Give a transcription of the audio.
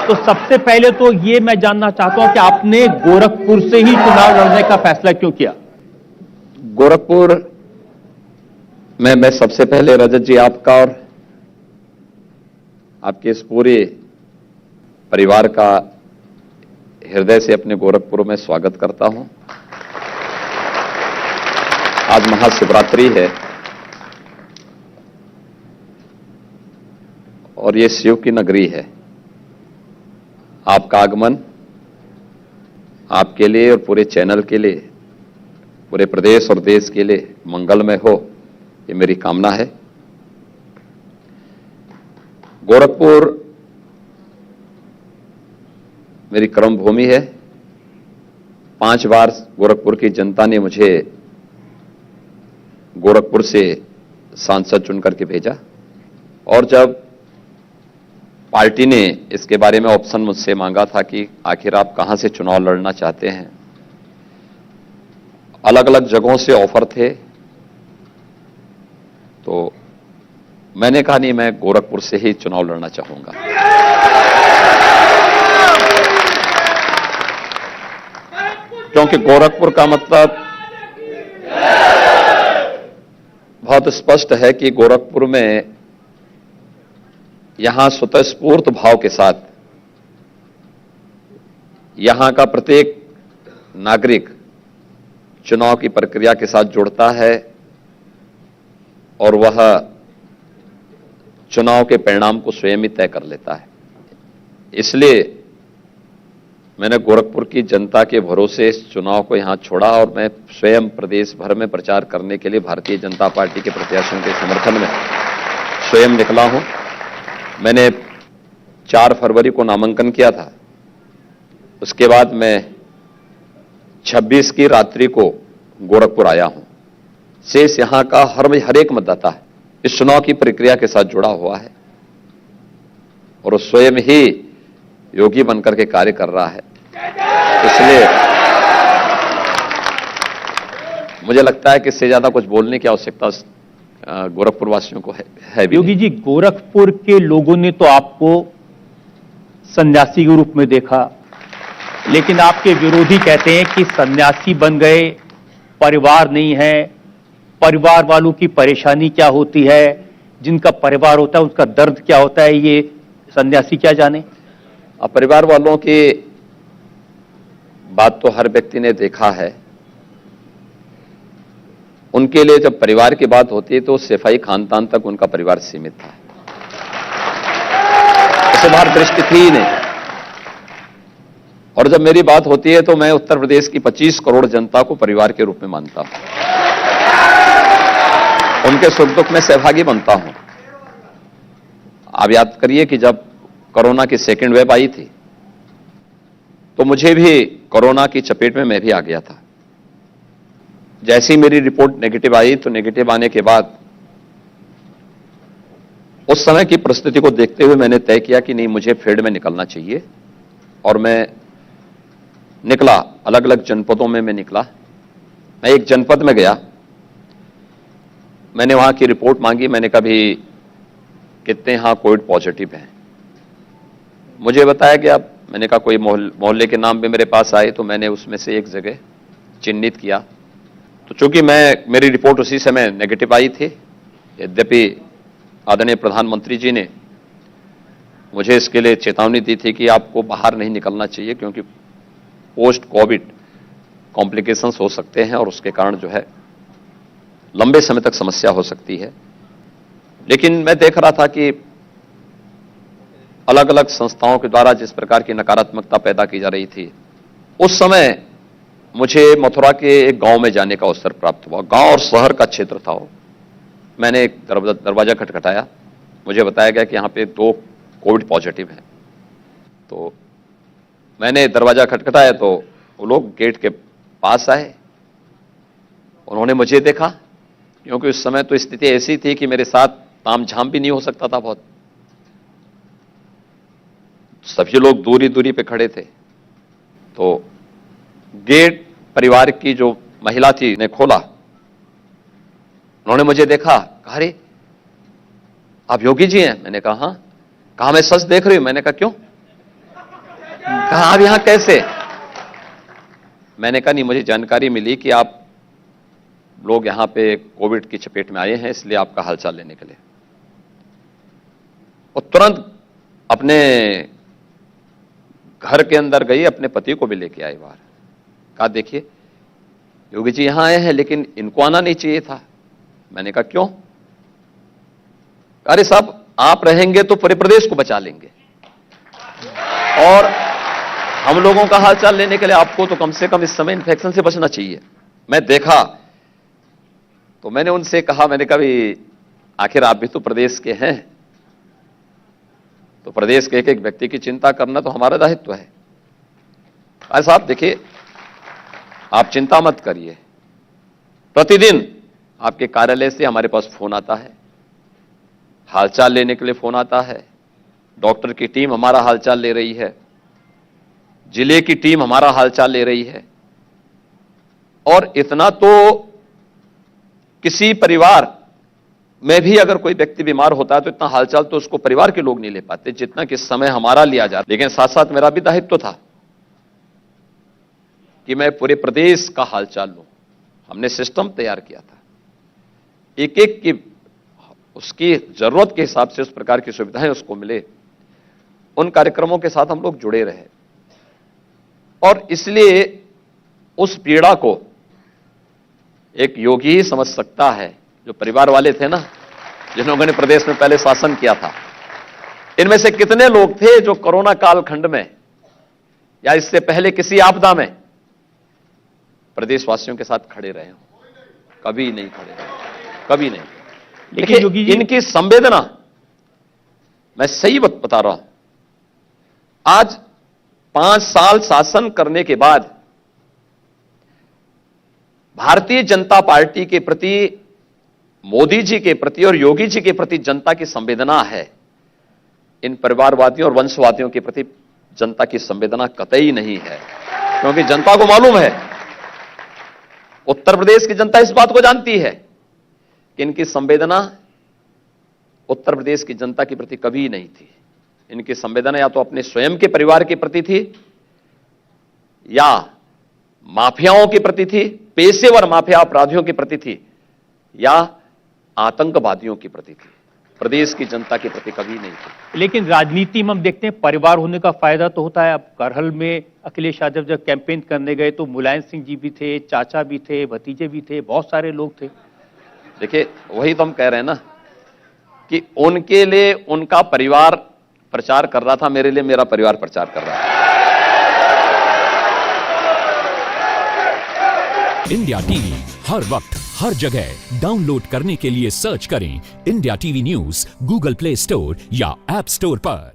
तो सबसे पहले तो ये मैं जानना चाहता हूं कि आपने गोरखपुर से ही चुनाव लड़ने का फैसला क्यों किया? गोरखपुर में मैं सबसे पहले रजत जी आपका और आपके इस पूरे परिवार का हृदय से अपने गोरखपुर में स्वागत करता हूं। आज महाशिवरात्रि है और ये शिव की नगरी है। आपका आगमन आपके लिए और पूरे चैनल के लिए, पूरे प्रदेश और देश के लिए मंगलमय हो, ये मेरी कामना है। गोरखपुर मेरी कर्म भूमि है। 5 बार गोरखपुर की जनता ने मुझे गोरखपुर से सांसद चुन करके भेजा और जब पार्टी ने इसके बारे में ऑप्शन मुझसे मांगा था कि आखिर आप कहां से चुनाव लड़ना चाहते हैं, अलग अलग जगहों से ऑफर थे, तो मैंने कहा नहीं, मैं गोरखपुर से ही चुनाव लड़ना चाहूंगा। क्योंकि गोरखपुर का मतलब बहुत स्पष्ट है कि गोरखपुर में यहां स्वतःस्फूर्त भाव के साथ यहां का प्रत्येक नागरिक चुनाव की प्रक्रिया के साथ जुड़ता है और वह चुनाव के परिणाम को स्वयं ही तय कर लेता है। इसलिए मैंने गोरखपुर की जनता के भरोसे इस चुनाव को यहां छोड़ा और मैं स्वयं प्रदेश भर में प्रचार करने के लिए भारतीय जनता पार्टी के प्रत्याशियों के समर्थन में स्वयं निकला हूं। मैंने 4 फरवरी को नामांकन किया था। उसके बाद मैं 26 की रात्रि को गोरखपुर आया हूं। शेष यहां का हर एक मतदाता इस चुनाव की प्रक्रिया के साथ जुड़ा हुआ है और वो स्वयं ही योगी बनकर के कार्य कर रहा है। इसलिए मुझे लगता है कि इससे ज्यादा कुछ बोलने की आवश्यकता गोरखपुर वासियों को है भी। योगी जी, गोरखपुर के लोगों ने तो आपको सन्यासी के रूप में देखा, लेकिन आपके विरोधी कहते हैं कि सन्यासी बन गए, परिवार नहीं है, परिवार वालों की परेशानी क्या होती है, जिनका परिवार होता है उसका दर्द क्या होता है, ये सन्यासी क्या जाने। अब परिवार वालों की बात तो हर व्यक्ति ने देखा है। उनके लिए जब परिवार की बात होती है तो सिपाही खानदान तक उनका परिवार सीमित था, उससे बाहर दृष्टि थी ही नहीं। और जब मेरी बात होती है तो मैं उत्तर प्रदेश की 25 करोड़ जनता को परिवार के रूप में मानता हूं, उनके सुख दुख में सहभागी बनता हूं। आप याद करिए कि जब कोरोना की सेकेंड वेव आई थी तो मुझे भी कोरोना की चपेट में मैं भी आ गया था। जैसी मेरी रिपोर्ट नेगेटिव आई तो नेगेटिव आने के बाद उस समय की परिस्थिति को देखते हुए मैंने तय किया कि नहीं, मुझे फील्ड में निकलना चाहिए और मैं निकला। अलग अलग जनपदों में मैं निकला। मैं एक जनपद में गया, मैंने वहां की रिपोर्ट मांगी। मैंने कहा भी कितने यहां कोविड पॉजिटिव हैं। मुझे बताया गया, मैंने कहा कोई मोहल्ले के नाम पे मेरे पास आए तो मैंने उसमें से एक जगह चिन्हित किया। तो चूंकि मेरी रिपोर्ट उसी समय नेगेटिव आई थी, यद्यपि आदरणीय प्रधानमंत्री जी ने मुझे इसके लिए चेतावनी दी थी कि आपको बाहर नहीं निकलना चाहिए क्योंकि पोस्ट कोविड कॉम्प्लिकेशंस हो सकते हैं और उसके कारण जो है लंबे समय तक समस्या हो सकती है। लेकिन मैं देख रहा था कि अलग अलग संस्थाओं के द्वारा जिस प्रकार की नकारात्मकता पैदा की जा रही थी, उस समय मुझे मथुरा के एक गांव में जाने का अवसर प्राप्त हुआ। गांव और शहर का क्षेत्र था वो। मैंने एक दरवाजा खटखटाया, मुझे बताया गया कि यहां पे 2 कोविड पॉजिटिव हैं। तो मैंने दरवाजा खटखटाया तो वो लोग गेट के पास आए। उन्होंने मुझे देखा, क्योंकि उस समय तो स्थिति ऐसी थी कि मेरे साथ ताम झाम भी नहीं हो सकता था। बहुत सभी लोग दूरी दूरी पे खड़े थे। तो गेट परिवार की जो महिला थी ने खोला। उन्होंने मुझे देखा, कहा अरे आप योगी जी हैं? मैंने कहा हाँ। कहा मैं सच देख रही हूं। मैंने कहा क्यों? कहा आप यहां कैसे? मैंने कहा नहीं, मुझे जानकारी मिली कि आप लोग यहां पे कोविड की चपेट में आए हैं, इसलिए आपका हालचाल लेने के लिए। और तुरंत अपने घर के अंदर गई, अपने पति को भी लेके आई बाहर। कहा देखिए योगी जी यहां आए हैं, लेकिन इनको आना नहीं चाहिए था। मैंने कहा क्यों? अरे साहब, आप रहेंगे तो पूरे प्रदेश को बचा लेंगे, और हम लोगों का हालचाल लेने के लिए आपको तो कम से कम इस समय इन्फेक्शन से बचना चाहिए। मैं देखा तो मैंने उनसे कहा, मैंने कहा भी आखिर आप भी तो प्रदेश के हैं, तो प्रदेश के एक एक व्यक्ति की चिंता करना तो हमारा दायित्व है। अरे साहब देखिए, आप चिंता मत करिए, प्रतिदिन आपके कार्यालय से हमारे पास फोन आता है, हालचाल लेने के लिए फोन आता है, डॉक्टर की टीम हमारा हालचाल ले रही है, जिले की टीम हमारा हालचाल ले रही है। और इतना तो किसी परिवार में भी अगर कोई व्यक्ति बीमार होता है तो इतना हालचाल तो उसको परिवार के लोग नहीं ले पाते जितना कि समय हमारा लिया जाता। लेकिन साथ साथ मेरा भी दायित्व था कि मैं पूरे प्रदेश का हालचाल लूं। हमने सिस्टम तैयार किया था, एक एक की उसकी जरूरत के हिसाब से उस प्रकार की सुविधाएं उसको मिले, उन कार्यक्रमों के साथ हम लोग जुड़े रहे। और इसलिए उस पीड़ा को एक योगी ही समझ सकता है, जो परिवार वाले थे ना, जिन्होंने प्रदेश में पहले शासन किया था। इनमें से कितने लोग थे जो कोरोना कालखंड में या इससे पहले किसी आपदा में प्रदेशवासियों के साथ खड़े रहे हो? कभी नहीं खड़े रहे, कभी नहीं। लेकिन योगी जी, इनकी संवेदना, मैं सही बता रहा हूं, आज 5 साल शासन करने के बाद भारतीय जनता पार्टी के प्रति, मोदी जी के प्रति और योगी जी के प्रति जनता की संवेदना है। इन परिवारवादियों और वंशवादियों के प्रति जनता की संवेदना कतई नहीं है, क्योंकि जनता को मालूम है, उत्तर प्रदेश की जनता इस बात को जानती है कि इनकी संवेदना उत्तर प्रदेश की जनता के प्रति कभी नहीं थी। इनकी संवेदना या तो अपने स्वयं के परिवार के प्रति थी, या माफियाओं के प्रति थी, पेशेवर माफिया अपराधियों के प्रति थी, या आतंकवादियों के प्रति थी। प्रदेश की जनता के प्रति कभी नहीं थी। लेकिन राजनीति में हम देखते हैं परिवार होने का फायदा तो होता है। अब करहल में अखिलेश यादव जब कैंपेन करने गए तो मुलायम सिंह जी भी थे, चाचा भी थे, भतीजे भी थे, बहुत सारे लोग थे। देखिए वही तो हम कह रहे हैं ना कि उनके लिए उनका परिवार प्रचार कर रहा था, मेरे लिए मेरा परिवार प्रचार कर रहा था। इंडिया टीवी हर वक्त हर जगह डाउनलोड करने के लिए सर्च करें India TV news Google play store या ऐप स्टोर पर।